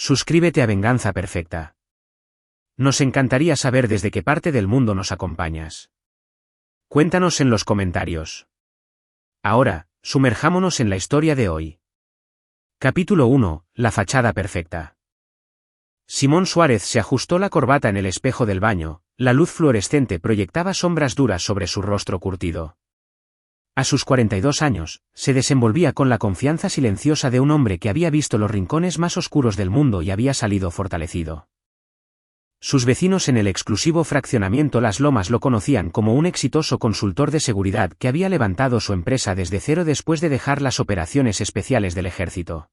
Suscríbete a Venganza Perfecta. Nos encantaría saber desde qué parte del mundo nos acompañas. Cuéntanos en los comentarios. Ahora, sumerjámonos en la historia de hoy. Capítulo 1. La fachada perfecta. Simón Suárez se ajustó la corbata en el espejo del baño, la luz fluorescente proyectaba sombras duras sobre su rostro curtido. A sus 42 años, se desenvolvía con la confianza silenciosa de un hombre que había visto los rincones más oscuros del mundo y había salido fortalecido. Sus vecinos en el exclusivo fraccionamiento Las Lomas lo conocían como un exitoso consultor de seguridad que había levantado su empresa desde cero después de dejar las operaciones especiales del ejército.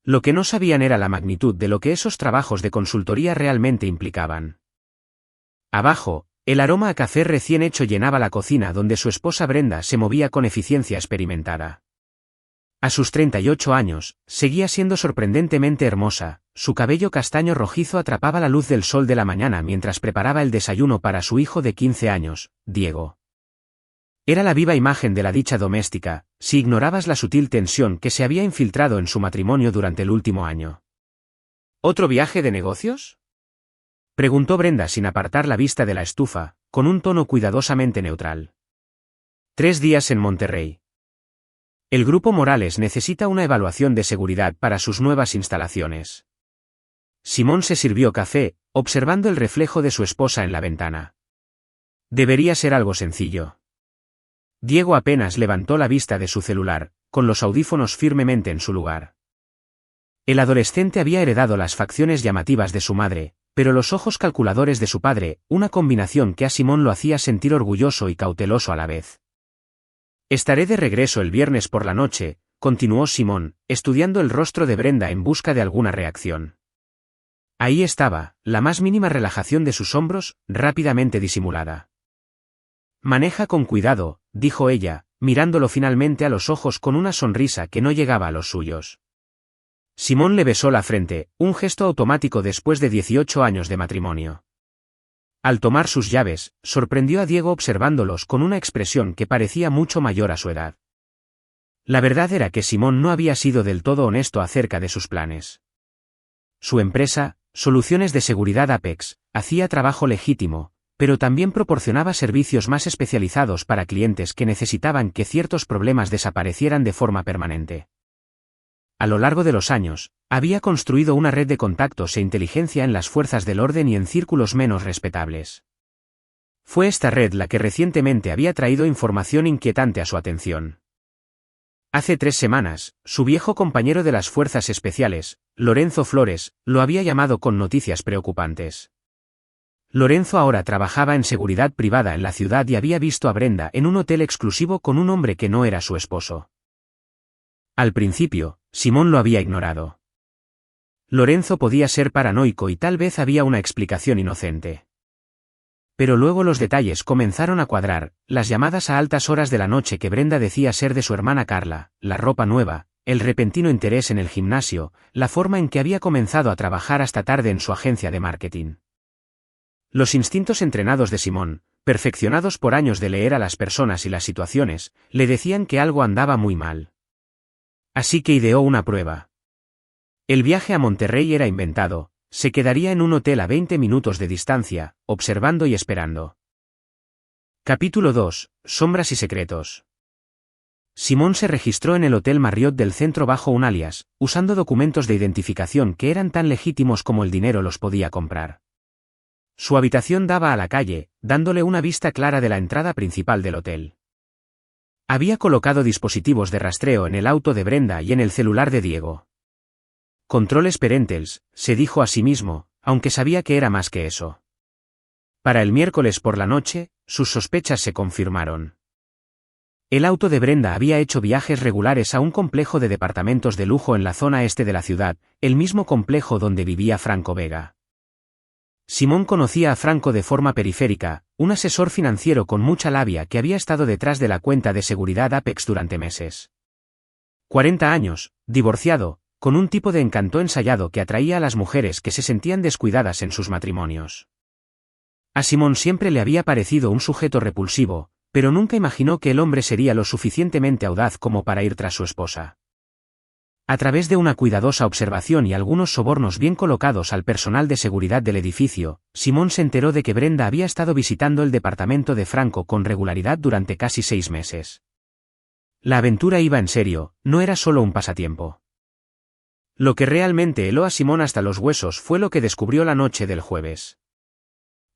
Lo que no sabían era la magnitud de lo que esos trabajos de consultoría realmente implicaban. Abajo, el aroma a café recién hecho llenaba la cocina donde su esposa Brenda se movía con eficiencia experimentada. A sus 38 años, seguía siendo sorprendentemente hermosa, su cabello castaño rojizo atrapaba la luz del sol de la mañana mientras preparaba el desayuno para su hijo de 15 años, Diego. Era la viva imagen de la dicha doméstica, si ignorabas la sutil tensión que se había infiltrado en su matrimonio durante el último año. ¿Otro viaje de negocios?, preguntó Brenda sin apartar la vista de la estufa, con un tono cuidadosamente neutral. 3 días en Monterrey. El Grupo Morales necesita una evaluación de seguridad para sus nuevas instalaciones. Simón se sirvió café, observando el reflejo de su esposa en la ventana. Debería ser algo sencillo. Diego apenas levantó la vista de su celular, con los audífonos firmemente en su lugar. El adolescente había heredado las facciones llamativas de su madre, pero los ojos calculadores de su padre, una combinación que a Simón lo hacía sentir orgulloso y cauteloso a la vez. Estaré de regreso el viernes por la noche, continuó Simón, estudiando el rostro de Brenda en busca de alguna reacción. Ahí estaba, la más mínima relajación de sus hombros, rápidamente disimulada. Maneja con cuidado, dijo ella, mirándolo finalmente a los ojos con una sonrisa que no llegaba a los suyos. Simón le besó la frente, un gesto automático después de 18 años de matrimonio. Al tomar sus llaves, sorprendió a Diego observándolos con una expresión que parecía mucho mayor a su edad. La verdad era que Simón no había sido del todo honesto acerca de sus planes. Su empresa, Soluciones de Seguridad Apex, hacía trabajo legítimo, pero también proporcionaba servicios más especializados para clientes que necesitaban que ciertos problemas desaparecieran de forma permanente. A lo largo de los años, había construido una red de contactos e inteligencia en las fuerzas del orden y en círculos menos respetables. Fue esta red la que recientemente había traído información inquietante a su atención. Hace 3 semanas, su viejo compañero de las fuerzas especiales, Lorenzo Flores, lo había llamado con noticias preocupantes. Lorenzo ahora trabajaba en seguridad privada en la ciudad y había visto a Brenda en un hotel exclusivo con un hombre que no era su esposo. Al principio, Simón lo había ignorado. Lorenzo podía ser paranoico y tal vez había una explicación inocente. Pero luego los detalles comenzaron a cuadrar, las llamadas a altas horas de la noche que Brenda decía ser de su hermana Carla, la ropa nueva, el repentino interés en el gimnasio, la forma en que había comenzado a trabajar hasta tarde en su agencia de marketing. Los instintos entrenados de Simón, perfeccionados por años de leer a las personas y las situaciones, le decían que algo andaba muy mal. Así que ideó una prueba. El viaje a Monterrey era inventado, se quedaría en un hotel a 20 minutos de distancia, observando y esperando. Capítulo 2. Sombras y secretos. Simón se registró en el Hotel Marriott del centro bajo un alias, usando documentos de identificación que eran tan legítimos como el dinero los podía comprar. Su habitación daba a la calle, dándole una vista clara de la entrada principal del hotel. Había colocado dispositivos de rastreo en el auto de Brenda y en el celular de Diego. Controles parentals, se dijo a sí mismo, aunque sabía que era más que eso. Para el miércoles por la noche, sus sospechas se confirmaron. El auto de Brenda había hecho viajes regulares a un complejo de departamentos de lujo en la zona este de la ciudad, el mismo complejo donde vivía Franco Vega. Simón conocía a Franco de forma periférica, un asesor financiero con mucha labia que había estado detrás de la cuenta de seguridad Apex durante meses. 40 años, divorciado, con un tipo de encanto ensayado que atraía a las mujeres que se sentían descuidadas en sus matrimonios. A Simón siempre le había parecido un sujeto repulsivo, pero nunca imaginó que el hombre sería lo suficientemente audaz como para ir tras su esposa. A través de una cuidadosa observación y algunos sobornos bien colocados al personal de seguridad del edificio, Simón se enteró de que Brenda había estado visitando el departamento de Franco con regularidad durante casi 6 meses. La aventura iba en serio, no era solo un pasatiempo. Lo que realmente heló a Simón hasta los huesos fue lo que descubrió la noche del jueves.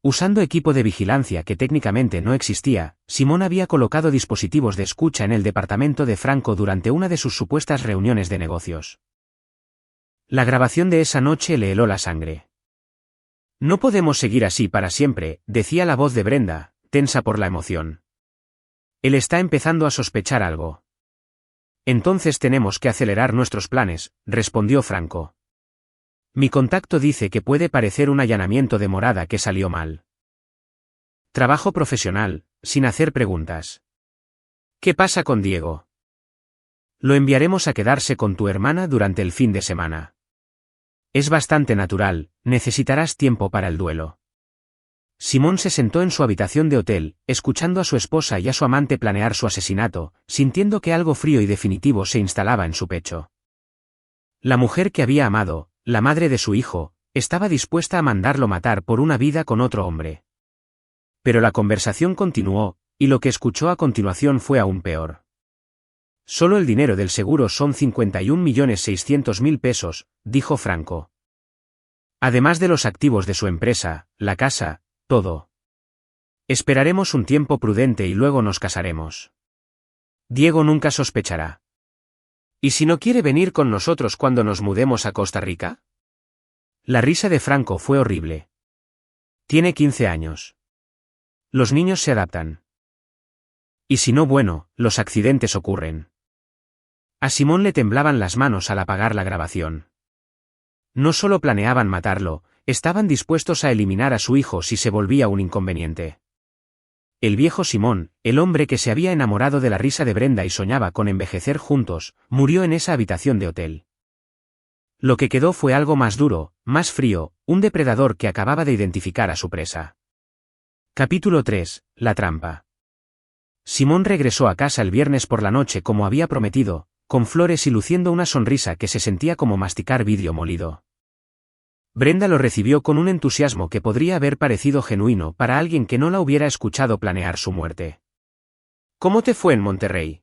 Usando equipo de vigilancia que técnicamente no existía, Simón había colocado dispositivos de escucha en el departamento de Franco durante una de sus supuestas reuniones de negocios. La grabación de esa noche le heló la sangre. No podemos seguir así para siempre, decía la voz de Brenda, tensa por la emoción. Él está empezando a sospechar algo. Entonces tenemos que acelerar nuestros planes, respondió Franco. Mi contacto dice que puede parecer un allanamiento de morada que salió mal. Trabajo profesional, sin hacer preguntas. ¿Qué pasa con Diego? Lo enviaremos a quedarse con tu hermana durante el fin de semana. Es bastante natural, necesitarás tiempo para el duelo. Simón se sentó en su habitación de hotel, escuchando a su esposa y a su amante planear su asesinato, sintiendo que algo frío y definitivo se instalaba en su pecho. La mujer que había amado, la madre de su hijo, estaba dispuesta a mandarlo matar por una vida con otro hombre. Pero la conversación continuó, y lo que escuchó a continuación fue aún peor. Solo el dinero del seguro son 51.600.000 pesos, dijo Franco. Además de los activos de su empresa, la casa, todo. Esperaremos un tiempo prudente y luego nos casaremos. Diego nunca sospechará. ¿Y si no quiere venir con nosotros cuando nos mudemos a Costa Rica? La risa de Franco fue horrible. Tiene 15 años. Los niños se adaptan. Y si no, bueno, los accidentes ocurren. A Simón le temblaban las manos al apagar la grabación. No solo planeaban matarlo, estaban dispuestos a eliminar a su hijo si se volvía un inconveniente. El viejo Simón, el hombre que se había enamorado de la risa de Brenda y soñaba con envejecer juntos, murió en esa habitación de hotel. Lo que quedó fue algo más duro, más frío, un depredador que acababa de identificar a su presa. Capítulo 3. La trampa. Simón regresó a casa el viernes por la noche como había prometido, con flores y luciendo una sonrisa que se sentía como masticar vidrio molido. Brenda lo recibió con un entusiasmo que podría haber parecido genuino para alguien que no la hubiera escuchado planear su muerte. ¿Cómo te fue en Monterrey?,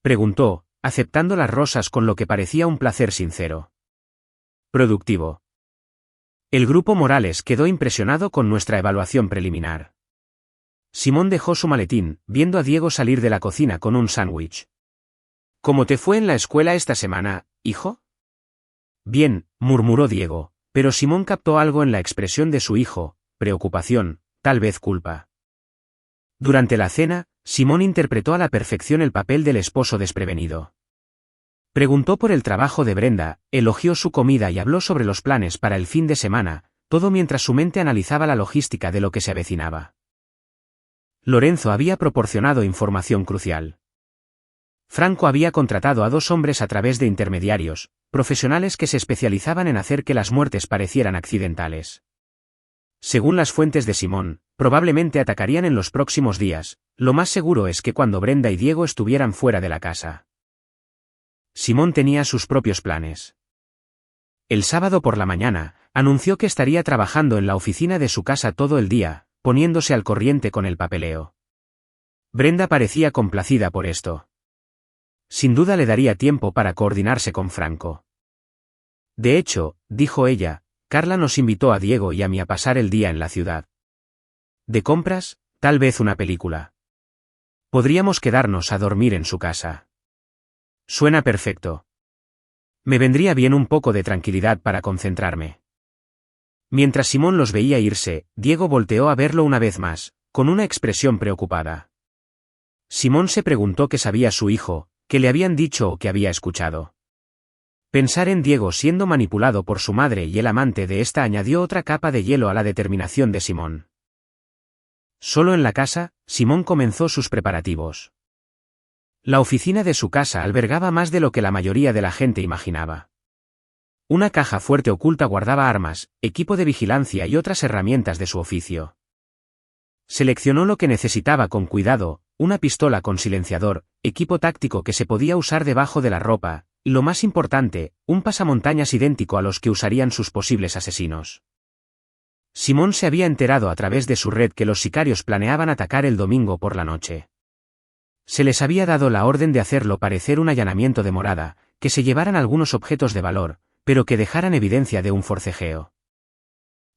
preguntó, aceptando las rosas con lo que parecía un placer sincero. Productivo. El grupo Morales quedó impresionado con nuestra evaluación preliminar. Simón dejó su maletín, viendo a Diego salir de la cocina con un sándwich. ¿Cómo te fue en la escuela esta semana, hijo? Bien, murmuró Diego. Pero Simón captó algo en la expresión de su hijo, preocupación, tal vez culpa. Durante la cena, Simón interpretó a la perfección el papel del esposo desprevenido. Preguntó por el trabajo de Brenda, elogió su comida y habló sobre los planes para el fin de semana, todo mientras su mente analizaba la logística de lo que se avecinaba. Lorenzo había proporcionado información crucial. Franco había contratado a 2 hombres a través de intermediarios, profesionales que se especializaban en hacer que las muertes parecieran accidentales. Según las fuentes de Simón, probablemente atacarían en los próximos días, lo más seguro es que cuando Brenda y Diego estuvieran fuera de la casa. Simón tenía sus propios planes. El sábado por la mañana, anunció que estaría trabajando en la oficina de su casa todo el día, poniéndose al corriente con el papeleo. Brenda parecía complacida por esto. Sin duda le daría tiempo para coordinarse con Franco. De hecho, dijo ella, Carla nos invitó a Diego y a mí a pasar el día en la ciudad. ¿De compras? Tal vez una película. Podríamos quedarnos a dormir en su casa. Suena perfecto. Me vendría bien un poco de tranquilidad para concentrarme. Mientras Simón los veía irse, Diego volteó a verlo una vez más, con una expresión preocupada. Simón se preguntó qué sabía su hijo, qué le habían dicho o qué había escuchado. Pensar en Diego siendo manipulado por su madre y el amante de ésta añadió otra capa de hielo a la determinación de Simón. Solo en la casa, Simón comenzó sus preparativos. La oficina de su casa albergaba más de lo que la mayoría de la gente imaginaba. Una caja fuerte oculta guardaba armas, equipo de vigilancia y otras herramientas de su oficio. Seleccionó lo que necesitaba con cuidado, una pistola con silenciador, equipo táctico que se podía usar debajo de la ropa, Y lo más importante, un pasamontañas idéntico a los que usarían sus posibles asesinos. Simón se había enterado a través de su red que los sicarios planeaban atacar el domingo por la noche. Se les había dado la orden de hacerlo parecer un allanamiento de morada, que se llevaran algunos objetos de valor, pero que dejaran evidencia de un forcejeo.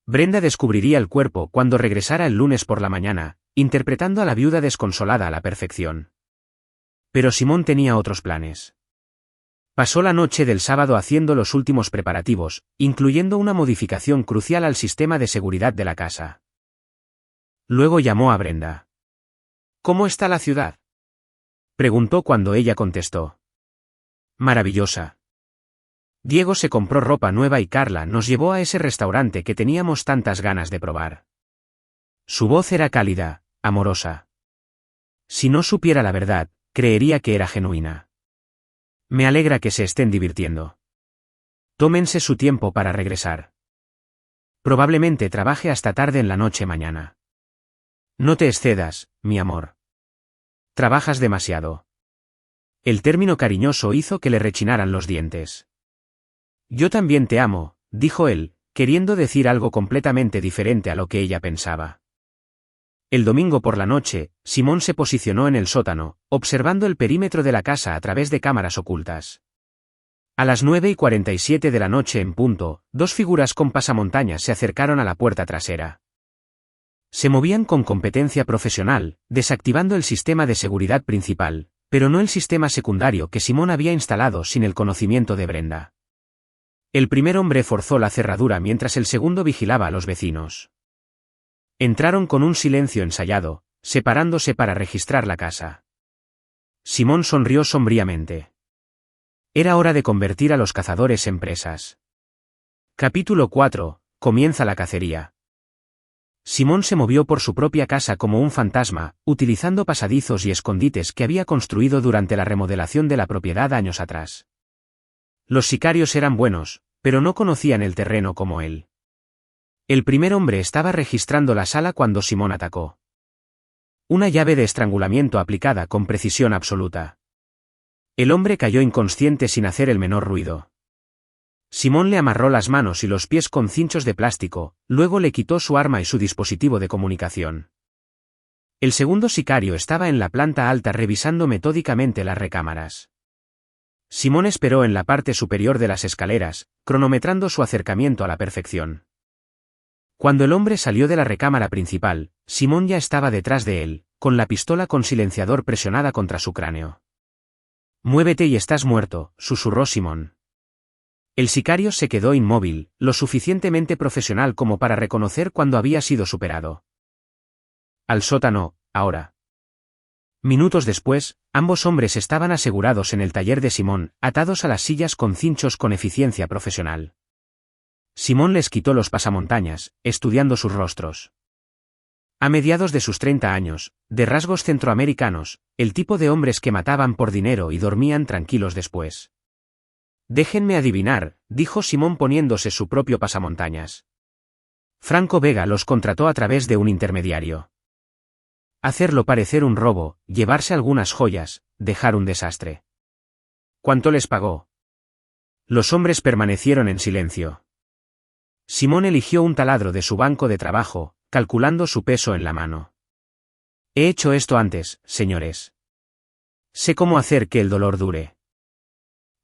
Brenda descubriría el cuerpo cuando regresara el lunes por la mañana, interpretando a la viuda desconsolada a la perfección. Pero Simón tenía otros planes. Pasó la noche del sábado haciendo los últimos preparativos, incluyendo una modificación crucial al sistema de seguridad de la casa. Luego llamó a Brenda. ¿Cómo está la ciudad?, preguntó cuando ella contestó. Maravillosa. Diego se compró ropa nueva y Carla nos llevó a ese restaurante que teníamos tantas ganas de probar. Su voz era cálida, amorosa. Si no supiera la verdad, creería que era genuina. Me alegra que se estén divirtiendo. Tómense su tiempo para regresar. Probablemente trabaje hasta tarde en la noche mañana. No te excedas, mi amor. Trabajas demasiado. El término cariñoso hizo que le rechinaran los dientes. Yo también te amo, dijo él, queriendo decir algo completamente diferente a lo que ella pensaba. El domingo por la noche, Simón se posicionó en el sótano, observando el perímetro de la casa a través de cámaras ocultas. A las 9:47 de la noche en punto, dos figuras con pasamontañas se acercaron a la puerta trasera. Se movían con competencia profesional, desactivando el sistema de seguridad principal, pero no el sistema secundario que Simón había instalado sin el conocimiento de Brenda. El primer hombre forzó la cerradura mientras el segundo vigilaba a los vecinos. Entraron con un silencio ensayado, separándose para registrar la casa. Simón sonrió sombríamente. Era hora de convertir a los cazadores en presas. Capítulo 4. Comienza la cacería. Simón se movió por su propia casa como un fantasma, utilizando pasadizos y escondites que había construido durante la remodelación de la propiedad años atrás. Los sicarios eran buenos, pero no conocían el terreno como él. El primer hombre estaba registrando la sala cuando Simón atacó. Una llave de estrangulamiento aplicada con precisión absoluta. El hombre cayó inconsciente sin hacer el menor ruido. Simón le amarró las manos y los pies con cinchos de plástico, luego le quitó su arma y su dispositivo de comunicación. El segundo sicario estaba en la planta alta revisando metódicamente las recámaras. Simón esperó en la parte superior de las escaleras, cronometrando su acercamiento a la perfección. Cuando el hombre salió de la recámara principal, Simón ya estaba detrás de él, con la pistola con silenciador presionada contra su cráneo. «Muévete y estás muerto», susurró Simón. El sicario se quedó inmóvil, lo suficientemente profesional como para reconocer cuando había sido superado. «Al sótano, ahora». Minutos después, ambos hombres estaban asegurados en el taller de Simón, atados a las sillas con cinchos con eficiencia profesional. Simón les quitó los pasamontañas, estudiando sus rostros. A mediados de sus 30 años, de rasgos centroamericanos, el tipo de hombres que mataban por dinero y dormían tranquilos después. «Déjenme adivinar», dijo Simón poniéndose su propio pasamontañas. Franco Vega los contrató a través de un intermediario. Hacerlo parecer un robo, llevarse algunas joyas, dejar un desastre. ¿Cuánto les pagó? Los hombres permanecieron en silencio. Simón eligió un taladro de su banco de trabajo, calculando su peso en la mano. He hecho esto antes, señores. Sé cómo hacer que el dolor dure.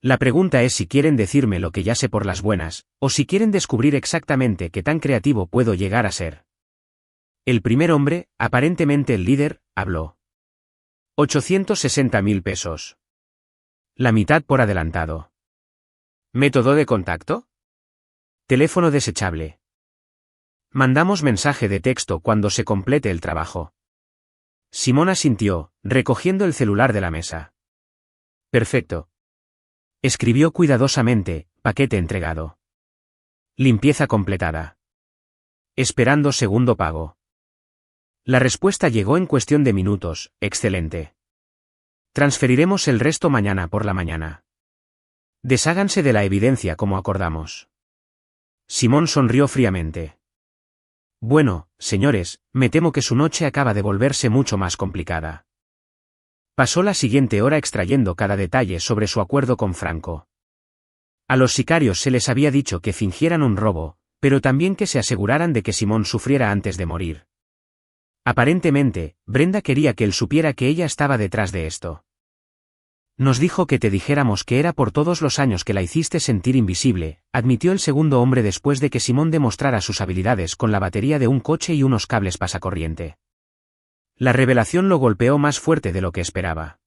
La pregunta es si quieren decirme lo que ya sé por las buenas, o si quieren descubrir exactamente qué tan creativo puedo llegar a ser. El primer hombre, aparentemente el líder, habló. 860.000 pesos. La mitad por adelantado. ¿Método de contacto? Teléfono desechable. Mandamos mensaje de texto cuando se complete el trabajo. Simón asintió, recogiendo el celular de la mesa. Perfecto. Escribió cuidadosamente, paquete entregado. Limpieza completada. Esperando segundo pago. La respuesta llegó en cuestión de minutos, excelente. Transferiremos el resto mañana por la mañana. Desháganse de la evidencia como acordamos. Simón sonrió fríamente. Bueno, señores, me temo que su noche acaba de volverse mucho más complicada. Pasó la siguiente hora extrayendo cada detalle sobre su acuerdo con Franco. A los sicarios se les había dicho que fingieran un robo, pero también que se aseguraran de que Simón sufriera antes de morir. Aparentemente, Brenda quería que él supiera que ella estaba detrás de esto. Nos dijo que te dijéramos que era por todos los años que la hiciste sentir invisible, admitió el segundo hombre después de que Simón demostrara sus habilidades con la batería de un coche y unos cables pasacorriente. La revelación lo golpeó más fuerte de lo que esperaba.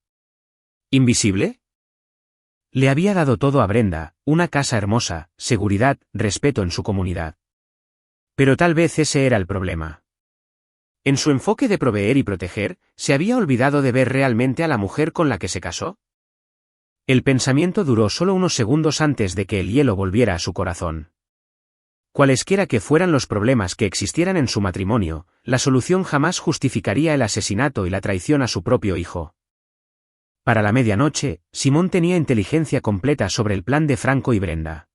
¿Invisible? Le había dado todo a Brenda, una casa hermosa, seguridad, respeto en su comunidad. Pero tal vez ese era el problema. En su enfoque de proveer y proteger, ¿se había olvidado de ver realmente a la mujer con la que se casó? El pensamiento duró solo unos segundos antes de que el hielo volviera a su corazón. Cualesquiera que fueran los problemas que existieran en su matrimonio, la solución jamás justificaría el asesinato y la traición a su propio hijo. Para la medianoche, Simón tenía inteligencia completa sobre el plan de Franco y Brenda.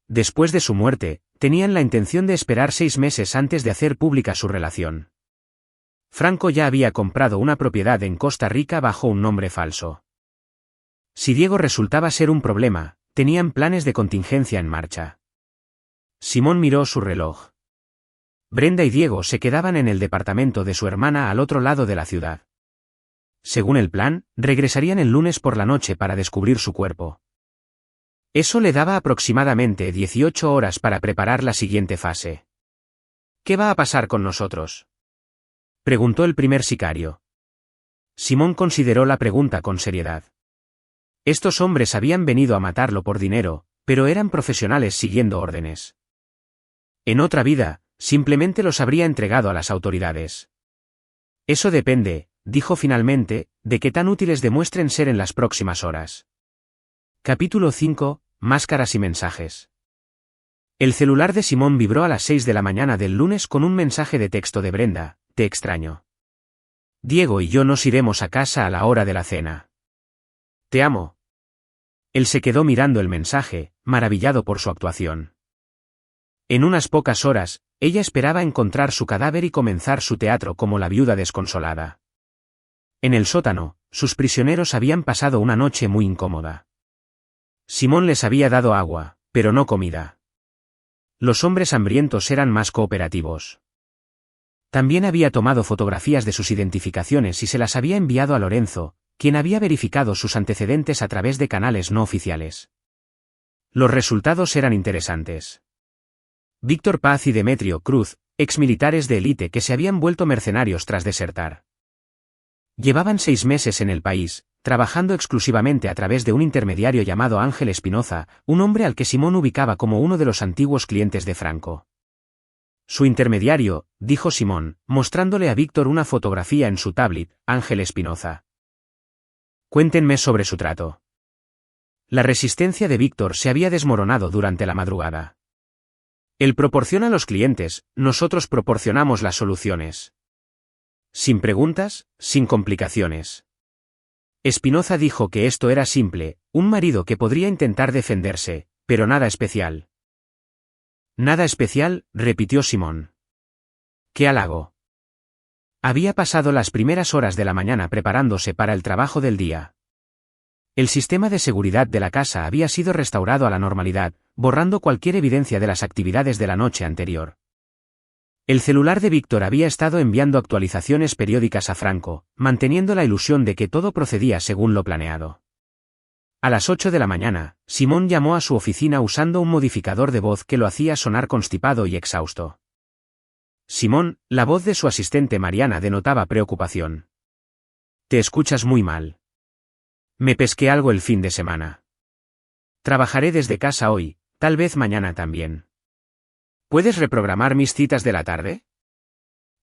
Después de su muerte, tenían la intención de esperar 6 meses antes de hacer pública su relación. Franco ya había comprado una propiedad en Costa Rica bajo un nombre falso. Si Diego resultaba ser un problema, tenían planes de contingencia en marcha. Simón miró su reloj. Brenda y Diego se quedaban en el departamento de su hermana al otro lado de la ciudad. Según el plan, regresarían el lunes por la noche para descubrir su cuerpo. Eso le daba aproximadamente 18 horas para preparar la siguiente fase. ¿Qué va a pasar con nosotros?, preguntó el primer sicario. Simón consideró la pregunta con seriedad. Estos hombres habían venido a matarlo por dinero, pero eran profesionales siguiendo órdenes. En otra vida, simplemente los habría entregado a las autoridades. Eso depende, dijo finalmente, de qué tan útiles demuestren ser en las próximas horas. Capítulo 5. Máscaras y mensajes. El celular de Simón vibró a las 6 de la mañana del lunes con un mensaje de texto de Brenda: te extraño. Diego y yo nos iremos a casa a la hora de la cena. Te amo. Él se quedó mirando el mensaje, maravillado por su actuación. En unas pocas horas, ella esperaba encontrar su cadáver y comenzar su teatro como la viuda desconsolada. En el sótano, sus prisioneros habían pasado una noche muy incómoda. Simón les había dado agua, pero no comida. Los hombres hambrientos eran más cooperativos. También había tomado fotografías de sus identificaciones y se las había enviado a Lorenzo, quien había verificado sus antecedentes a través de canales no oficiales. Los resultados eran interesantes. Víctor Paz y Demetrio Cruz, exmilitares de élite que se habían vuelto mercenarios tras desertar. Llevaban 6 meses en el país, trabajando exclusivamente a través de un intermediario llamado Ángel Espinoza, un hombre al que Simón ubicaba como uno de los antiguos clientes de Franco. Su intermediario, dijo Simón, mostrándole a Víctor una fotografía en su tablet, Ángel Espinoza. Cuéntenme sobre su trato. La resistencia de Víctor se había desmoronado durante la madrugada. Él proporciona a los clientes, nosotros proporcionamos las soluciones. Sin preguntas, sin complicaciones. Espinoza dijo que esto era simple, un marido que podría intentar defenderse, pero nada especial. Nada especial, repitió Simón. ¡Qué halago! Había pasado las primeras horas de la mañana preparándose para el trabajo del día. El sistema de seguridad de la casa había sido restaurado a la normalidad, borrando cualquier evidencia de las actividades de la noche anterior. El celular de Víctor había estado enviando actualizaciones periódicas a Franco, manteniendo la ilusión de que todo procedía según lo planeado. A las 8 de la mañana, Simón llamó a su oficina usando un modificador de voz que lo hacía sonar constipado y exhausto. Simón, la voz de su asistente Mariana denotaba preocupación. Te escuchas muy mal. Me pesqué algo el fin de semana. Trabajaré desde casa hoy, tal vez mañana también. ¿Puedes reprogramar mis citas de la tarde?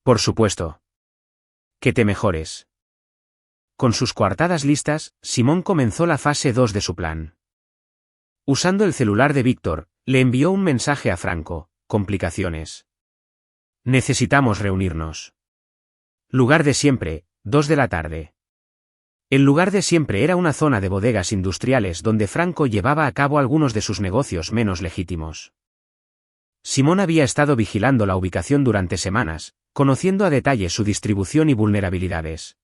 Por supuesto. Que te mejores. Con sus coartadas listas, Simón comenzó la fase 2 de su plan. Usando el celular de Víctor, le envió un mensaje a Franco: complicaciones. Necesitamos reunirnos. Lugar de siempre, 2 de la tarde. El lugar de siempre era una zona de bodegas industriales donde Franco llevaba a cabo algunos de sus negocios menos legítimos. Simón había estado vigilando la ubicación durante semanas, conociendo a detalle su distribución y vulnerabilidades.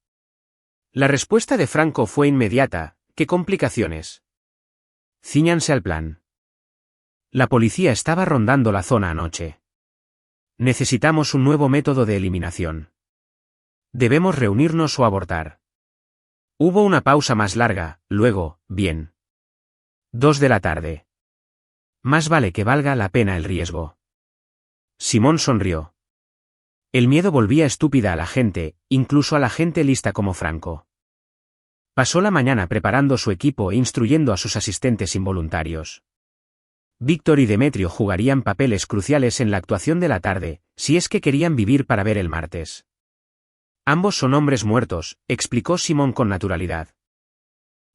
La respuesta de Franco fue inmediata: ¿qué complicaciones? Cíñanse al plan. La policía estaba rondando la zona anoche. Necesitamos un nuevo método de eliminación. Debemos reunirnos o abortar. Hubo una pausa más larga, luego, bien. 2 de la tarde. Más vale que valga la pena el riesgo. Simón sonrió. El miedo volvía estúpida a la gente, incluso a la gente lista como Franco. Pasó la mañana preparando su equipo e instruyendo a sus asistentes involuntarios. Víctor y Demetrio jugarían papeles cruciales en la actuación de la tarde, si es que querían vivir para ver el martes. Ambos son hombres muertos, explicó Simón con naturalidad.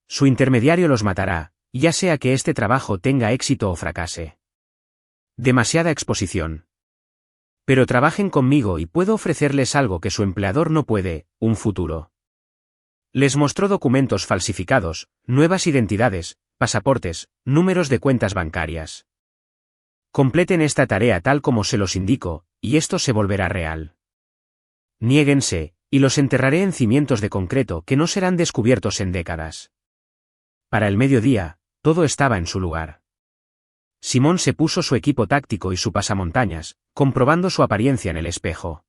Su intermediario los matará, ya sea que este trabajo tenga éxito o fracase. Demasiada exposición. Pero trabajen conmigo y puedo ofrecerles algo que su empleador no puede, un futuro. Les mostró documentos falsificados, nuevas identidades, pasaportes, números de cuentas bancarias. Completen esta tarea tal como se los indico, y esto se volverá real. Niéguense, y los enterraré en cimientos de concreto que no serán descubiertos en décadas. Para el mediodía, todo estaba en su lugar. Simón se puso su equipo táctico y su pasamontañas, comprobando su apariencia en el espejo.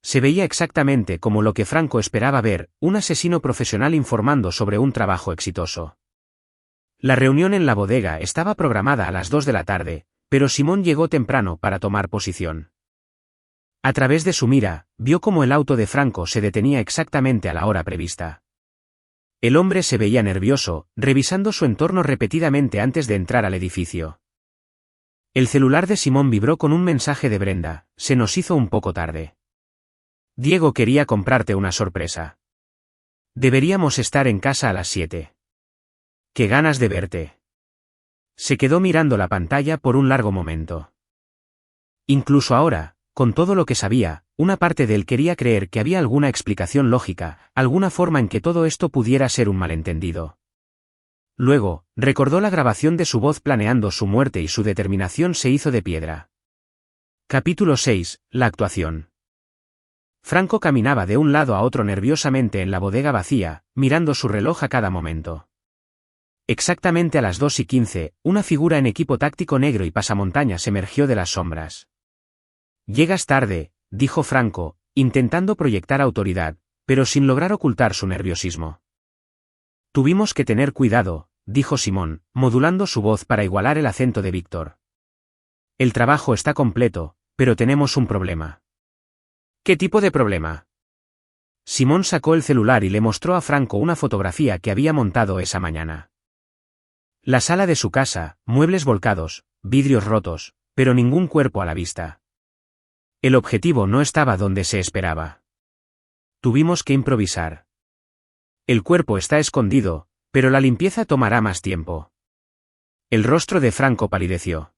Se veía exactamente como lo que Franco esperaba ver, un asesino profesional informando sobre un trabajo exitoso. La reunión en la bodega estaba programada a las 2 de la tarde, pero Simón llegó temprano para tomar posición. A través de su mira, vio cómo el auto de Franco se detenía exactamente a la hora prevista. El hombre se veía nervioso, revisando su entorno repetidamente antes de entrar al edificio. El celular de Simón vibró con un mensaje de Brenda: se nos hizo un poco tarde. Diego quería comprarte una sorpresa. Deberíamos estar en casa a las 7. ¡Qué ganas de verte! Se quedó mirando la pantalla por un largo momento. Incluso ahora, con todo lo que sabía, una parte de él quería creer que había alguna explicación lógica, alguna forma en que todo esto pudiera ser un malentendido. Luego, recordó la grabación de su voz planeando su muerte y su determinación se hizo de piedra. Capítulo 6. La actuación. Franco caminaba de un lado a otro nerviosamente en la bodega vacía, mirando su reloj a cada momento. Exactamente a las 2:15, una figura en equipo táctico negro y pasamontañas emergió de las sombras. «Llegas tarde», dijo Franco, intentando proyectar autoridad, pero sin lograr ocultar su nerviosismo. «Tuvimos que tener cuidado», dijo Simón, modulando su voz para igualar el acento de Víctor. «El trabajo está completo, pero tenemos un problema». «¿Qué tipo de problema?» Simón sacó el celular y le mostró a Franco una fotografía que había montado esa mañana. La sala de su casa, muebles volcados, vidrios rotos, pero ningún cuerpo a la vista. El objetivo no estaba donde se esperaba. Tuvimos que improvisar. El cuerpo está escondido, pero la limpieza tomará más tiempo. El rostro de Franco palideció.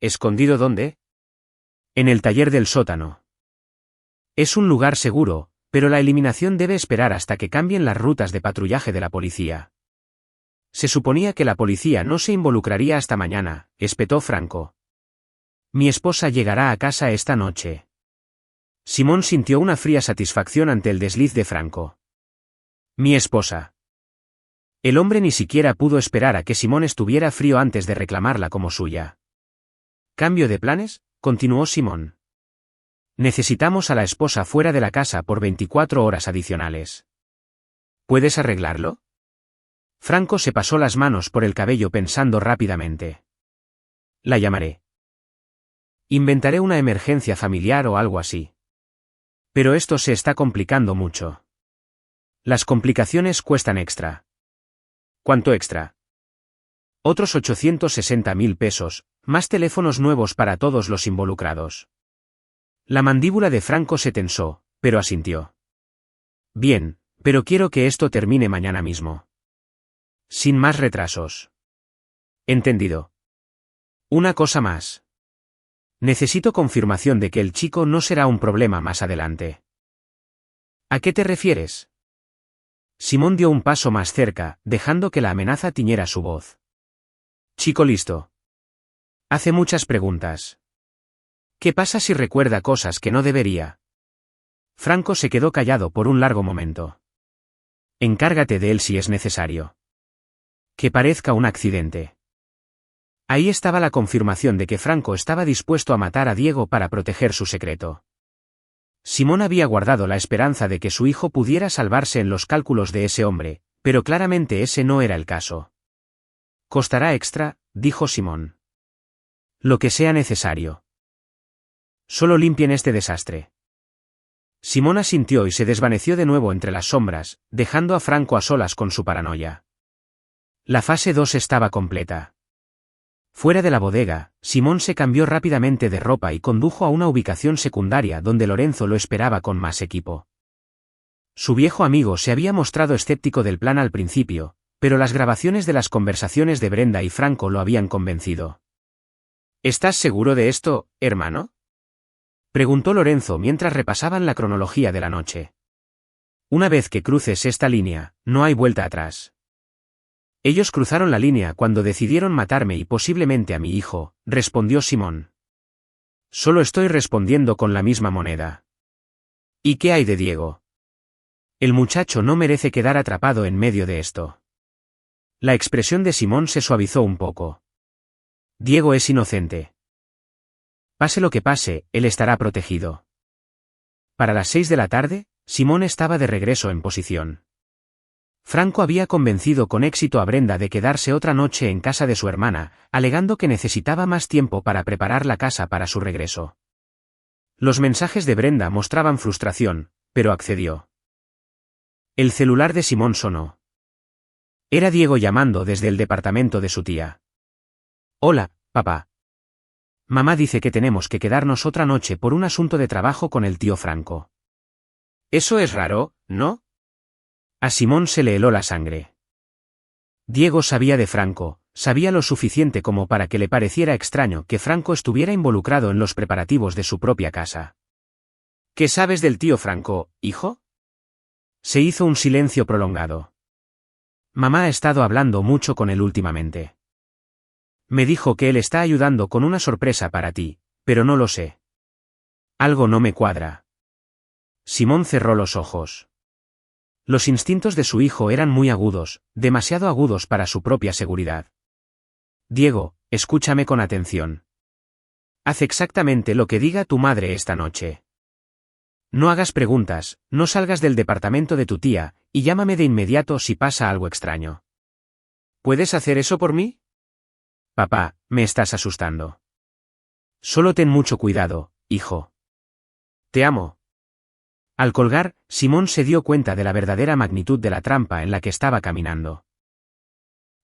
¿Escondido dónde? En el taller del sótano. Es un lugar seguro, pero la eliminación debe esperar hasta que cambien las rutas de patrullaje de la policía. Se suponía que la policía no se involucraría hasta mañana, espetó Franco. Mi esposa llegará a casa esta noche. Simón sintió una fría satisfacción ante el desliz de Franco. Mi esposa. El hombre ni siquiera pudo esperar a que Simón estuviera frío antes de reclamarla como suya. ¿Cambio de planes?, continuó Simón. Necesitamos a la esposa fuera de la casa por 24 horas adicionales. ¿Puedes arreglarlo? Franco se pasó las manos por el cabello pensando rápidamente. La llamaré. Inventaré una emergencia familiar o algo así. Pero esto se está complicando mucho. Las complicaciones cuestan extra. ¿Cuánto extra? Otros 860.000 pesos, más teléfonos nuevos para todos los involucrados. La mandíbula de Franco se tensó, pero asintió. Bien, pero quiero que esto termine mañana mismo. Sin más retrasos. Entendido. Una cosa más. Necesito confirmación de que el chico no será un problema más adelante. ¿A qué te refieres? Simón dio un paso más cerca, dejando que la amenaza tiñera su voz. Chico listo. Hace muchas preguntas. ¿Qué pasa si recuerda cosas que no debería? Franco se quedó callado por un largo momento. Encárgate de él si es necesario. Que parezca un accidente. Ahí estaba la confirmación de que Franco estaba dispuesto a matar a Diego para proteger su secreto. Simón había guardado la esperanza de que su hijo pudiera salvarse en los cálculos de ese hombre, pero claramente ese no era el caso. «Costará extra», dijo Simón. «Lo que sea necesario. Solo limpien este desastre». Simón asintió y se desvaneció de nuevo entre las sombras, dejando a Franco a solas con su paranoia. La fase 2 estaba completa. Fuera de la bodega, Simón se cambió rápidamente de ropa y condujo a una ubicación secundaria donde Lorenzo lo esperaba con más equipo. Su viejo amigo se había mostrado escéptico del plan al principio, pero las grabaciones de las conversaciones de Brenda y Franco lo habían convencido. «¿Estás seguro de esto, hermano?», preguntó Lorenzo mientras repasaban la cronología de la noche. «Una vez que cruces esta línea, no hay vuelta atrás». «Ellos cruzaron la línea cuando decidieron matarme y posiblemente a mi hijo», respondió Simón. «Solo estoy respondiendo con la misma moneda». «¿Y qué hay de Diego?». «El muchacho no merece quedar atrapado en medio de esto». La expresión de Simón se suavizó un poco. «Diego es inocente. Pase lo que pase, él estará protegido». Para las 6 de la tarde, Simón estaba de regreso en posición. Franco había convencido con éxito a Brenda de quedarse otra noche en casa de su hermana, alegando que necesitaba más tiempo para preparar la casa para su regreso. Los mensajes de Brenda mostraban frustración, pero accedió. El celular de Simón sonó. Era Diego llamando desde el departamento de su tía. «Hola, papá. Mamá dice que tenemos que quedarnos otra noche por un asunto de trabajo con el tío Franco». «Eso es raro, ¿no?». A Simón se le heló la sangre. Diego sabía de Franco, sabía lo suficiente como para que le pareciera extraño que Franco estuviera involucrado en los preparativos de su propia casa. «¿Qué sabes del tío Franco, hijo?». Se hizo un silencio prolongado. «Mamá ha estado hablando mucho con él últimamente. Me dijo que él está ayudando con una sorpresa para ti, pero no lo sé. Algo no me cuadra». Simón cerró los ojos. Los instintos de su hijo eran muy agudos, demasiado agudos para su propia seguridad. «Diego, escúchame con atención. Haz exactamente lo que diga tu madre esta noche. No hagas preguntas, no salgas del departamento de tu tía, y llámame de inmediato si pasa algo extraño». «¿Puedes hacer eso por mí?». «Papá, me estás asustando». «Solo ten mucho cuidado, hijo. Te amo». Al colgar, Simón se dio cuenta de la verdadera magnitud de la trampa en la que estaba caminando.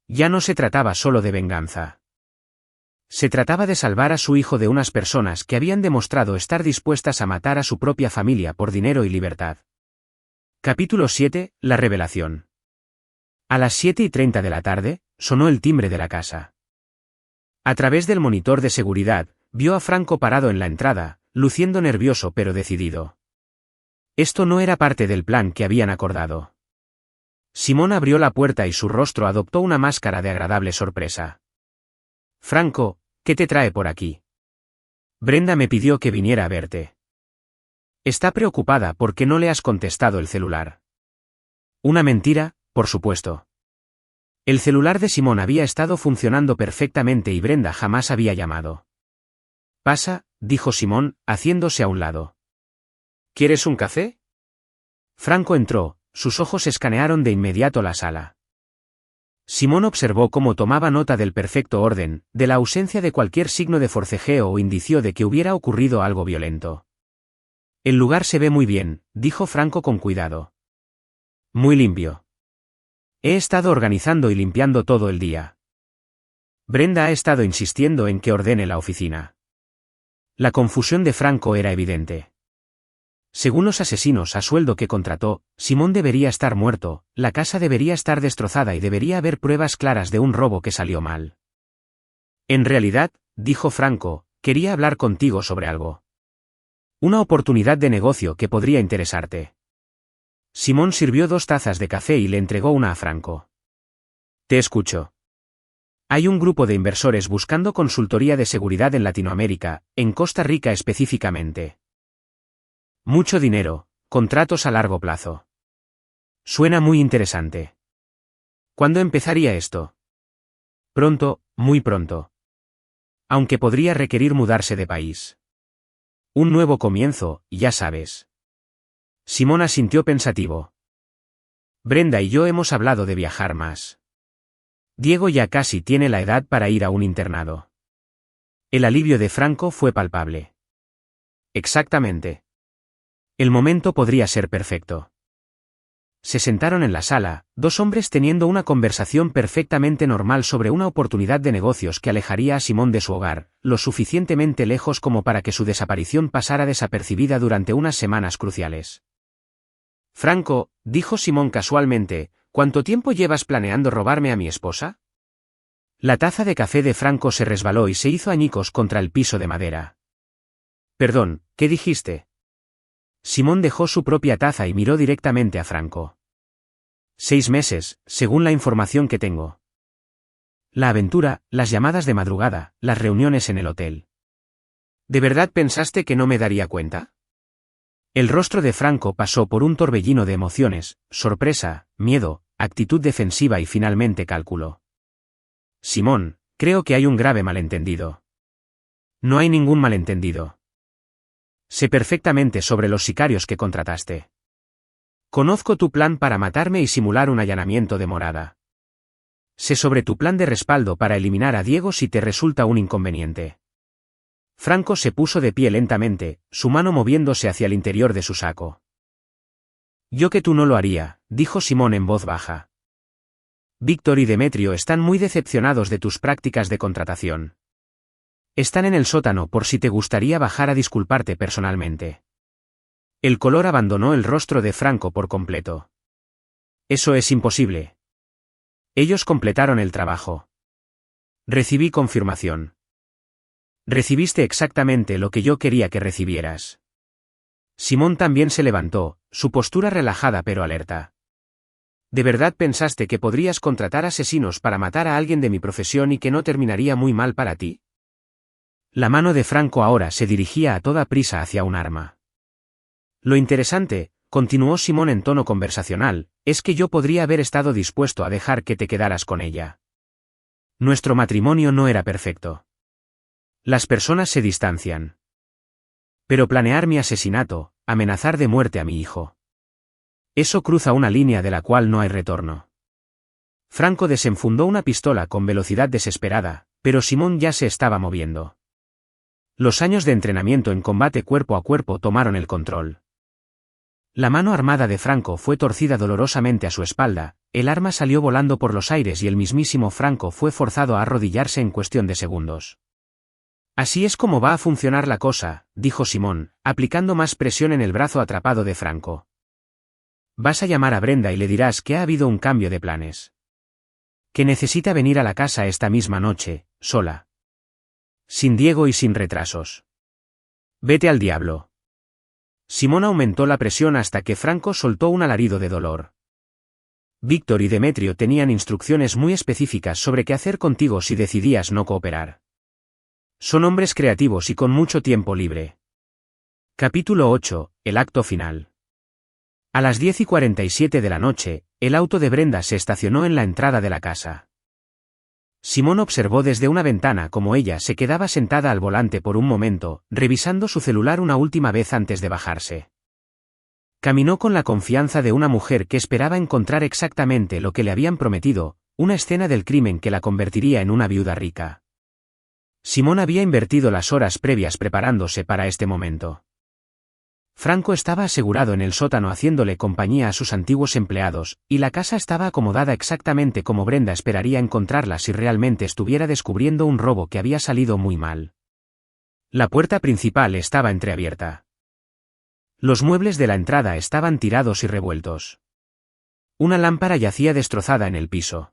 Ya no se trataba solo de venganza. Se trataba de salvar a su hijo de unas personas que habían demostrado estar dispuestas a matar a su propia familia por dinero y libertad. Capítulo 7, la revelación. A las 7:30 de la tarde, sonó el timbre de la casa. A través del monitor de seguridad, vio a Franco parado en la entrada, luciendo nervioso pero decidido. Esto no era parte del plan que habían acordado. Simón abrió la puerta y su rostro adoptó una máscara de agradable sorpresa. «Franco, ¿qué te trae por aquí?». «Brenda me pidió que viniera a verte. Está preocupada porque no le has contestado el celular». Una mentira, por supuesto. El celular de Simón había estado funcionando perfectamente y Brenda jamás había llamado. «Pasa», dijo Simón, haciéndose a un lado. «¿Quieres un café?». Franco entró, sus ojos escanearon de inmediato la sala. Simón observó cómo tomaba nota del perfecto orden, de la ausencia de cualquier signo de forcejeo o indicio de que hubiera ocurrido algo violento. «El lugar se ve muy bien», dijo Franco con cuidado. «Muy limpio. He estado organizando y limpiando todo el día. Brenda ha estado insistiendo en que ordene la oficina». La confusión de Franco era evidente. Según los asesinos a sueldo que contrató, Simón debería estar muerto, la casa debería estar destrozada y debería haber pruebas claras de un robo que salió mal. «En realidad», dijo Franco, «quería hablar contigo sobre algo. Una oportunidad de negocio que podría interesarte». Simón sirvió 2 tazas de café y le entregó una a Franco. «Te escucho». «Hay un grupo de inversores buscando consultoría de seguridad en Latinoamérica, en Costa Rica específicamente. Mucho dinero, contratos a largo plazo. Suena muy interesante. ¿Cuándo empezaría esto?». «Pronto, muy pronto». Aunque podría requerir mudarse de país. Un nuevo comienzo, ya sabes. Simón asintió pensativo. Brenda y yo hemos hablado de viajar más. Diego ya casi tiene la edad para ir a un internado. El alivio de Franco fue palpable. Exactamente. El momento podría ser perfecto. Se sentaron en la sala, dos hombres teniendo una conversación perfectamente normal sobre una oportunidad de negocios que alejaría a Simón de su hogar, lo suficientemente lejos como para que su desaparición pasara desapercibida durante unas semanas cruciales. Franco, dijo Simón casualmente, ¿cuánto tiempo llevas planeando robarme a mi esposa? La taza de café de Franco se resbaló y se hizo añicos contra el piso de madera. Perdón, ¿qué dijiste? Simón dejó su propia taza y miró directamente a Franco. 6 meses, según la información que tengo. La aventura, las llamadas de madrugada, las reuniones en el hotel. ¿De verdad pensaste que no me daría cuenta? El rostro de Franco pasó por un torbellino de emociones, sorpresa, miedo, actitud defensiva y finalmente cálculo. Simón, creo que hay un grave malentendido. No hay ningún malentendido. Sé perfectamente sobre los sicarios que contrataste. Conozco tu plan para matarme y simular un allanamiento de morada. Sé sobre tu plan de respaldo para eliminar a Diego si te resulta un inconveniente. Franco se puso de pie lentamente, su mano moviéndose hacia el interior de su saco. Yo que tú no lo haría, dijo Simón en voz baja. Víctor y Demetrio están muy decepcionados de tus prácticas de contratación. Están en el sótano por si te gustaría bajar a disculparte personalmente. El color abandonó el rostro de Franco por completo. Eso es imposible. Ellos completaron el trabajo. Recibí confirmación. Recibiste exactamente lo que yo quería que recibieras. Simón también se levantó, su postura relajada pero alerta. ¿De verdad pensaste que podrías contratar asesinos para matar a alguien de mi profesión y que no terminaría muy mal para ti? La mano de Franco ahora se dirigía a toda prisa hacia un arma. Lo interesante, continuó Simón en tono conversacional, es que yo podría haber estado dispuesto a dejar que te quedaras con ella. Nuestro matrimonio no era perfecto. Las personas se distancian. Pero planear mi asesinato, amenazar de muerte a mi hijo. Eso cruza una línea de la cual no hay retorno. Franco desenfundó una pistola con velocidad desesperada, pero Simón ya se estaba moviendo. Los años de entrenamiento en combate cuerpo a cuerpo tomaron el control. La mano armada de Franco fue torcida dolorosamente a su espalda, el arma salió volando por los aires y el mismísimo Franco fue forzado a arrodillarse en cuestión de segundos. Así es como va a funcionar la cosa, dijo Simón, aplicando más presión en el brazo atrapado de Franco. Vas a llamar a Brenda y le dirás que ha habido un cambio de planes. Que necesita venir a la casa esta misma noche, sola. Sin Diego y sin retrasos. Vete al diablo. Simón aumentó la presión hasta que Franco soltó un alarido de dolor. Víctor y Demetrio tenían instrucciones muy específicas sobre qué hacer contigo si decidías no cooperar. Son hombres creativos y con mucho tiempo libre. Capítulo 8, el acto final. A las 10:47 de la noche, el auto de Brenda se estacionó en la entrada de la casa. Simón observó desde una ventana cómo ella se quedaba sentada al volante por un momento, revisando su celular una última vez antes de bajarse. Caminó con la confianza de una mujer que esperaba encontrar exactamente lo que le habían prometido, una escena del crimen que la convertiría en una viuda rica. Simón había invertido las horas previas preparándose para este momento. Franco estaba asegurado en el sótano haciéndole compañía a sus antiguos empleados, y la casa estaba acomodada exactamente como Brenda esperaría encontrarla si realmente estuviera descubriendo un robo que había salido muy mal. La puerta principal estaba entreabierta. Los muebles de la entrada estaban tirados y revueltos. Una lámpara yacía destrozada en el piso.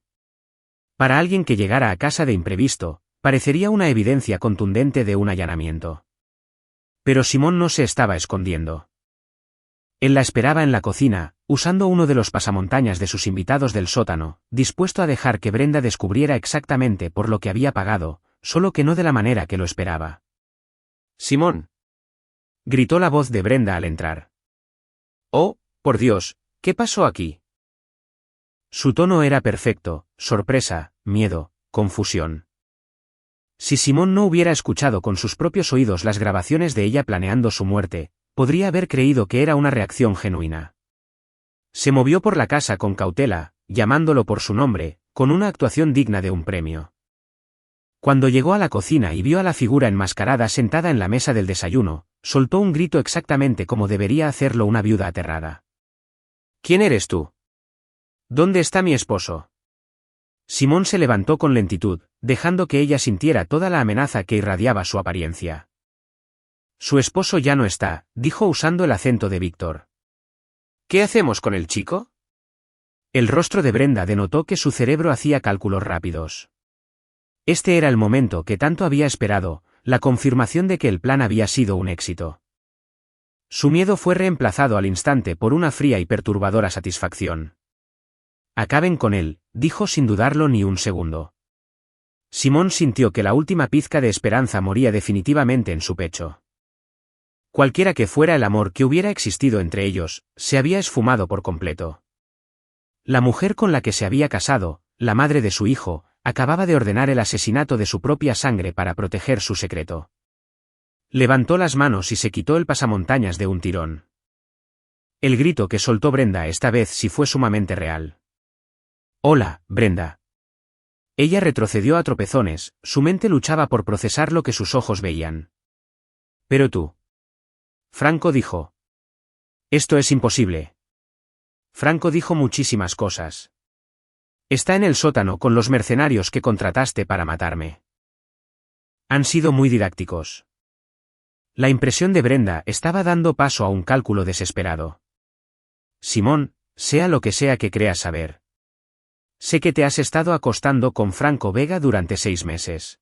Para alguien que llegara a casa de imprevisto, parecería una evidencia contundente de un allanamiento. Pero Simón no se estaba escondiendo. Él la esperaba en la cocina, usando uno de los pasamontañas de sus invitados del sótano, dispuesto a dejar que Brenda descubriera exactamente por lo que había pagado, solo que no de la manera que lo esperaba. «Simón», gritó la voz de Brenda al entrar. «Oh, por Dios, ¿qué pasó aquí?» Su tono era perfecto, sorpresa, miedo, confusión. Si Simón no hubiera escuchado con sus propios oídos las grabaciones de ella planeando su muerte, podría haber creído que era una reacción genuina. Se movió por la casa con cautela, llamándolo por su nombre, con una actuación digna de un premio. Cuando llegó a la cocina y vio a la figura enmascarada sentada en la mesa del desayuno, soltó un grito exactamente como debería hacerlo una viuda aterrada. ¿Quién eres tú? ¿Dónde está mi esposo? Simón se levantó con lentitud, dejando que ella sintiera toda la amenaza que irradiaba su apariencia. Su esposo ya no está, dijo usando el acento de Víctor. ¿Qué hacemos con el chico? El rostro de Brenda denotó que su cerebro hacía cálculos rápidos. Este era el momento que tanto había esperado, la confirmación de que el plan había sido un éxito. Su miedo fue reemplazado al instante por una fría y perturbadora satisfacción. Acaben con él, dijo sin dudarlo ni un segundo. Simón sintió que la última pizca de esperanza moría definitivamente en su pecho. Cualquiera que fuera el amor que hubiera existido entre ellos, se había esfumado por completo. La mujer con la que se había casado, la madre de su hijo, acababa de ordenar el asesinato de su propia sangre para proteger su secreto. Levantó las manos y se quitó el pasamontañas de un tirón. El grito que soltó Brenda esta vez sí fue sumamente real. «Hola, Brenda». Ella retrocedió a tropezones, su mente luchaba por procesar lo que sus ojos veían. «Pero tú». Franco dijo. «Esto es imposible». Franco dijo muchísimas cosas. «Está en el sótano con los mercenarios que contrataste para matarme». Han sido muy didácticos. La impresión de Brenda estaba dando paso a un cálculo desesperado. «Simón, sea lo que sea que creas saber. Sé que te has estado acostando con Franco Vega durante 6 meses.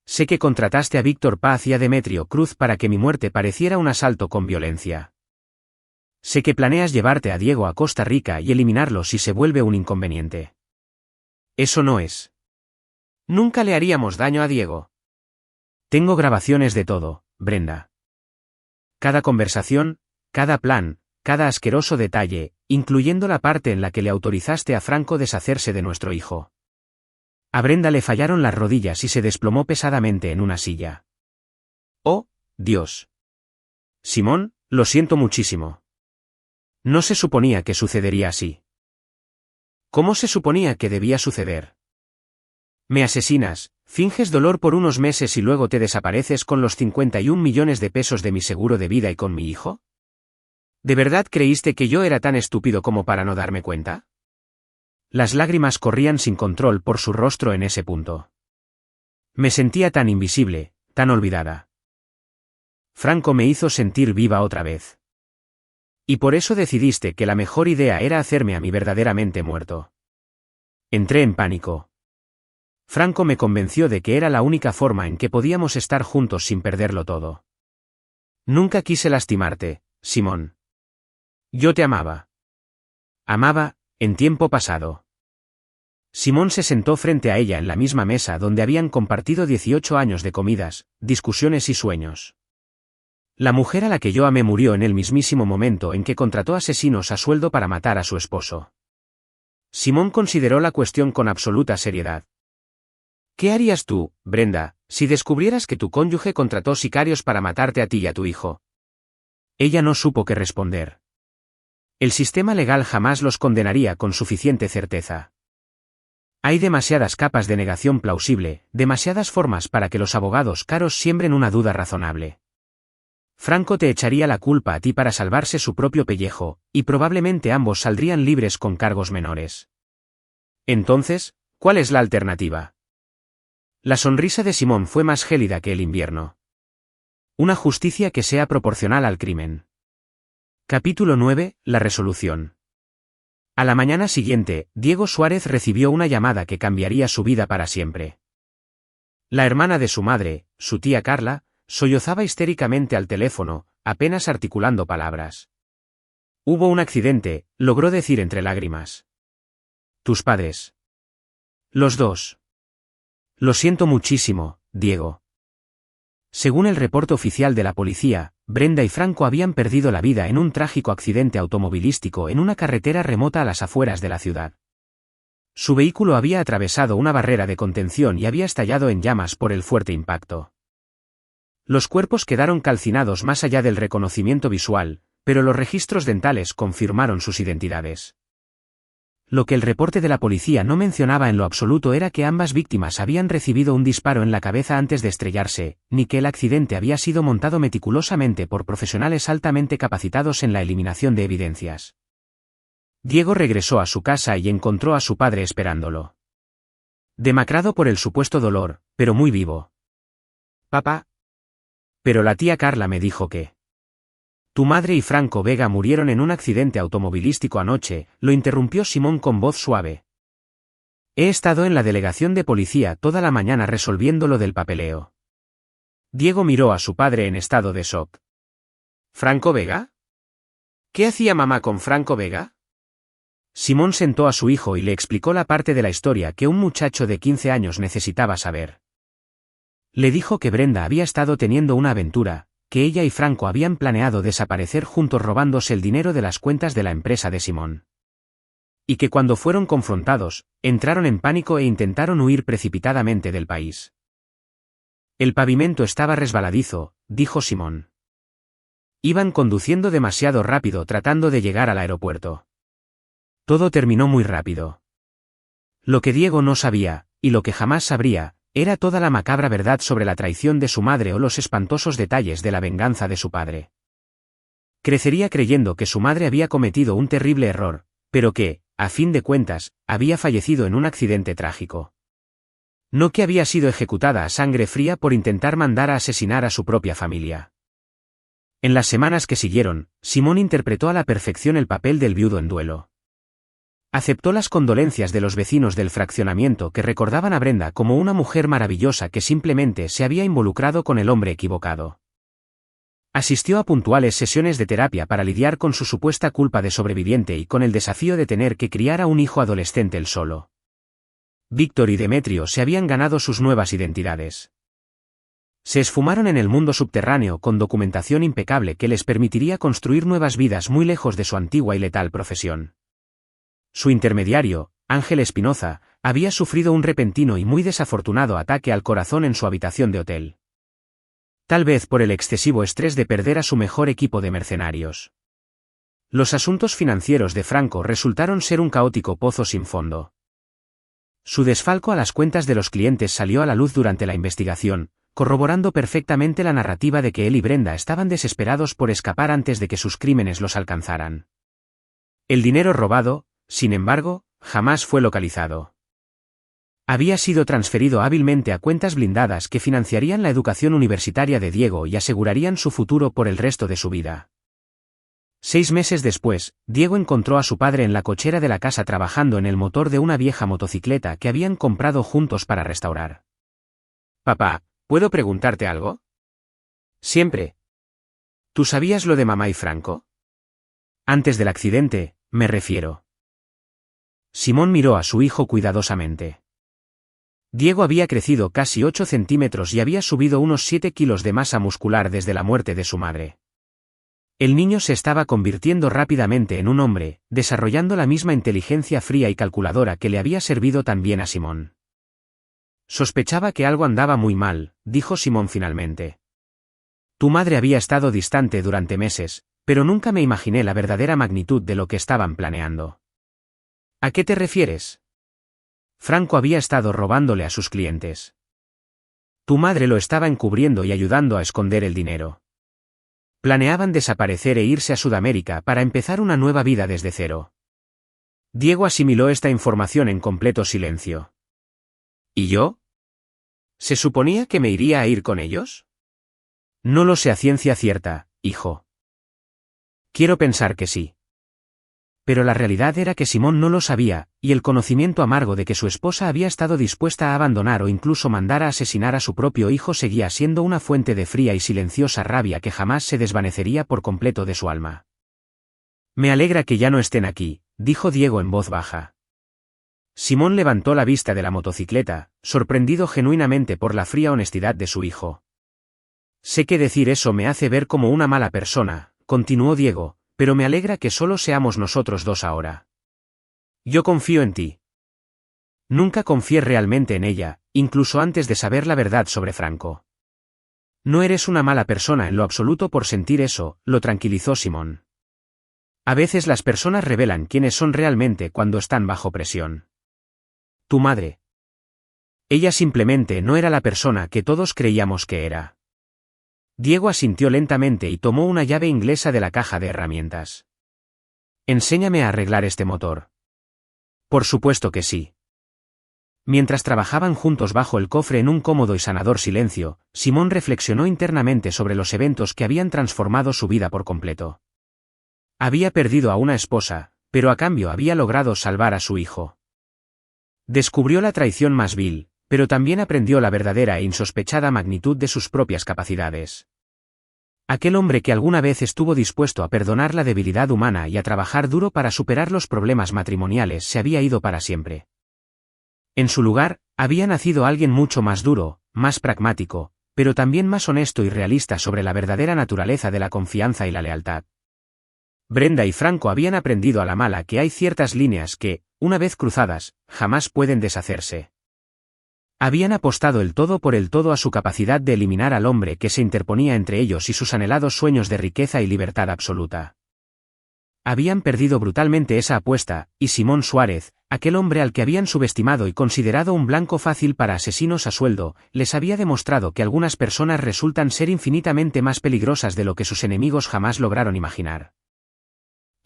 Sé que contrataste a Víctor Paz y a Demetrio Cruz para que mi muerte pareciera un asalto con violencia. Sé que planeas llevarte a Diego a Costa Rica y eliminarlo si se vuelve un inconveniente. Eso no es. Nunca le haríamos daño a Diego. Tengo grabaciones de todo, Brenda. Cada conversación, cada plan, cada asqueroso detalle, incluyendo la parte en la que le autorizaste a Franco deshacerse de nuestro hijo. A Brenda le fallaron las rodillas y se desplomó pesadamente en una silla. ¡Oh, Dios! Simón, lo siento muchísimo. No se suponía que sucedería así. ¿Cómo se suponía que debía suceder? Me asesinas, finges dolor por unos meses y luego te desapareces con los 51 millones de pesos de mi seguro de vida y con mi hijo. ¿De verdad creíste que yo era tan estúpido como para no darme cuenta? Las lágrimas corrían sin control por su rostro en ese punto. Me sentía tan invisible, tan olvidada. Franco me hizo sentir viva otra vez. Y por eso decidiste que la mejor idea era hacerme a mí verdaderamente muerto. Entré en pánico. Franco me convenció de que era la única forma en que podíamos estar juntos sin perderlo todo. Nunca quise lastimarte, Simón. Yo te amaba. Amaba, en tiempo pasado. Simón se sentó frente a ella en la misma mesa donde habían compartido 18 años de comidas, discusiones y sueños. La mujer a la que yo amé murió en el mismísimo momento en que contrató asesinos a sueldo para matar a su esposo. Simón consideró la cuestión con absoluta seriedad. ¿Qué harías tú, Brenda, si descubrieras que tu cónyuge contrató sicarios para matarte a ti y a tu hijo? Ella no supo qué responder. El sistema legal jamás los condenaría con suficiente certeza. Hay demasiadas capas de negación plausible, demasiadas formas para que los abogados caros siembren una duda razonable. Franco te echaría la culpa a ti para salvarse su propio pellejo, y probablemente ambos saldrían libres con cargos menores. Entonces, ¿cuál es la alternativa? La sonrisa de Simón fue más gélida que el invierno. Una justicia que sea proporcional al crimen. Capítulo 9, la resolución. A la mañana siguiente, Diego Suárez recibió una llamada que cambiaría su vida para siempre. La hermana de su madre, su tía Carla, sollozaba histéricamente al teléfono, apenas articulando palabras. Hubo un accidente, logró decir entre lágrimas. ¿Tus padres? Los dos. Lo siento muchísimo, Diego. Según el reporte oficial de la policía, Brenda y Franco habían perdido la vida en un trágico accidente automovilístico en una carretera remota a las afueras de la ciudad. Su vehículo había atravesado una barrera de contención y había estallado en llamas por el fuerte impacto. Los cuerpos quedaron calcinados más allá del reconocimiento visual, pero los registros dentales confirmaron sus identidades. Lo que el reporte de la policía no mencionaba en lo absoluto era que ambas víctimas habían recibido un disparo en la cabeza antes de estrellarse, ni que el accidente había sido montado meticulosamente por profesionales altamente capacitados en la eliminación de evidencias. Diego regresó a su casa y encontró a su padre esperándolo. Demacrado por el supuesto dolor, pero muy vivo. «Papá». «Pero la tía Carla me dijo que... Tu madre y Franco Vega murieron en un accidente automovilístico anoche», lo interrumpió Simón con voz suave. «He estado en la delegación de policía toda la mañana resolviendo lo del papeleo». Diego miró a su padre en estado de shock. «¿Franco Vega? ¿Qué hacía mamá con Franco Vega?». Simón sentó a su hijo y le explicó la parte de la historia que un muchacho de 15 años necesitaba saber. Le dijo que Brenda había estado teniendo una aventura, que ella y Franco habían planeado desaparecer juntos robándose el dinero de las cuentas de la empresa de Simón. Y que cuando fueron confrontados, entraron en pánico e intentaron huir precipitadamente del país. «El pavimento estaba resbaladizo», dijo Simón. «Iban conduciendo demasiado rápido tratando de llegar al aeropuerto. Todo terminó muy rápido». Lo que Diego no sabía, y lo que jamás sabría, era toda la macabra verdad sobre la traición de su madre o los espantosos detalles de la venganza de su padre. Crecería creyendo que su madre había cometido un terrible error, pero que, a fin de cuentas, había fallecido en un accidente trágico. No que había sido ejecutada a sangre fría por intentar mandar a asesinar a su propia familia. En las semanas que siguieron, Simón interpretó a la perfección el papel del viudo en duelo. Aceptó las condolencias de los vecinos del fraccionamiento que recordaban a Brenda como una mujer maravillosa que simplemente se había involucrado con el hombre equivocado. Asistió a puntuales sesiones de terapia para lidiar con su supuesta culpa de sobreviviente y con el desafío de tener que criar a un hijo adolescente él solo. Víctor y Demetrio se habían ganado sus nuevas identidades. Se esfumaron en el mundo subterráneo con documentación impecable que les permitiría construir nuevas vidas muy lejos de su antigua y letal profesión. Su intermediario, Ángel Espinoza, había sufrido un repentino y muy desafortunado ataque al corazón en su habitación de hotel. Tal vez por el excesivo estrés de perder a su mejor equipo de mercenarios. Los asuntos financieros de Franco resultaron ser un caótico pozo sin fondo. Su desfalco a las cuentas de los clientes salió a la luz durante la investigación, corroborando perfectamente la narrativa de que él y Brenda estaban desesperados por escapar antes de que sus crímenes los alcanzaran. El dinero robado, sin embargo, jamás fue localizado. Había sido transferido hábilmente a cuentas blindadas que financiarían la educación universitaria de Diego y asegurarían su futuro por el resto de su vida. 6 meses después, Diego encontró a su padre en la cochera de la casa trabajando en el motor de una vieja motocicleta que habían comprado juntos para restaurar. «Papá, ¿puedo preguntarte algo?» «Siempre». «¿Tú sabías lo de mamá y Franco?» «Antes del accidente, me refiero». Simón miró a su hijo cuidadosamente. Diego había crecido casi 8 centímetros y había subido unos 7 kilos de masa muscular desde la muerte de su madre. El niño se estaba convirtiendo rápidamente en un hombre, desarrollando la misma inteligencia fría y calculadora que le había servido tan bien a Simón. «Sospechaba que algo andaba muy mal», dijo Simón finalmente. «Tu madre había estado distante durante meses, pero nunca me imaginé la verdadera magnitud de lo que estaban planeando». «¿A qué te refieres?» «Franco había estado robándole a sus clientes. Tu madre lo estaba encubriendo y ayudando a esconder el dinero. Planeaban desaparecer e irse a Sudamérica para empezar una nueva vida desde cero». Diego asimiló esta información en completo silencio. «¿Y yo? ¿Se suponía que me iría a ir con ellos?» «No lo sé a ciencia cierta, hijo. Quiero pensar que sí». Pero la realidad era que Simón no lo sabía, y el conocimiento amargo de que su esposa había estado dispuesta a abandonar o incluso mandar a asesinar a su propio hijo seguía siendo una fuente de fría y silenciosa rabia que jamás se desvanecería por completo de su alma. «Me alegra que ya no estén aquí», dijo Diego en voz baja. Simón levantó la vista de la motocicleta, sorprendido genuinamente por la fría honestidad de su hijo. «Sé que decir eso me hace ver como una mala persona», continuó Diego, «pero me alegra que solo seamos nosotros dos ahora. Yo confío en ti». Nunca confié realmente en ella, incluso antes de saber la verdad sobre Franco. No eres una mala persona en lo absoluto por sentir eso, lo tranquilizó Simón. A veces las personas revelan quiénes son realmente cuando están bajo presión. Tu madre. Ella simplemente no era la persona que todos creíamos que era. Diego asintió lentamente y tomó una llave inglesa de la caja de herramientas. Enséñame a arreglar este motor. Por supuesto que sí. Mientras trabajaban juntos bajo el cofre en un cómodo y sanador silencio, Simón reflexionó internamente sobre los eventos que habían transformado su vida por completo. Había perdido a una esposa, pero a cambio había logrado salvar a su hijo. Descubrió la traición más vil, pero también aprendió la verdadera e insospechada magnitud de sus propias capacidades. Aquel hombre que alguna vez estuvo dispuesto a perdonar la debilidad humana y a trabajar duro para superar los problemas matrimoniales se había ido para siempre. En su lugar, había nacido alguien mucho más duro, más pragmático, pero también más honesto y realista sobre la verdadera naturaleza de la confianza y la lealtad. Brenda y Franco habían aprendido a la mala que hay ciertas líneas que, una vez cruzadas, jamás pueden deshacerse. Habían apostado el todo por el todo a su capacidad de eliminar al hombre que se interponía entre ellos y sus anhelados sueños de riqueza y libertad absoluta. Habían perdido brutalmente esa apuesta, y Simón Suárez, aquel hombre al que habían subestimado y considerado un blanco fácil para asesinos a sueldo, les había demostrado que algunas personas resultan ser infinitamente más peligrosas de lo que sus enemigos jamás lograron imaginar.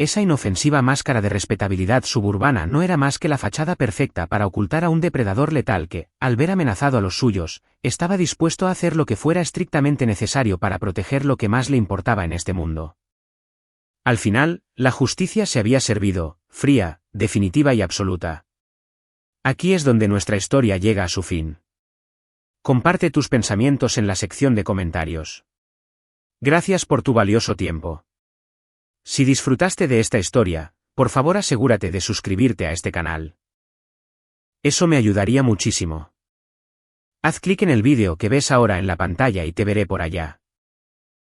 Esa inofensiva máscara de respetabilidad suburbana no era más que la fachada perfecta para ocultar a un depredador letal que, al ver amenazado a los suyos, estaba dispuesto a hacer lo que fuera estrictamente necesario para proteger lo que más le importaba en este mundo. Al final, la justicia se había servido, fría, definitiva y absoluta. Aquí es donde nuestra historia llega a su fin. Comparte tus pensamientos en la sección de comentarios. Gracias por tu valioso tiempo. Si disfrutaste de esta historia, por favor asegúrate de suscribirte a este canal. Eso me ayudaría muchísimo. Haz clic en el vídeo que ves ahora en la pantalla y te veré por allá.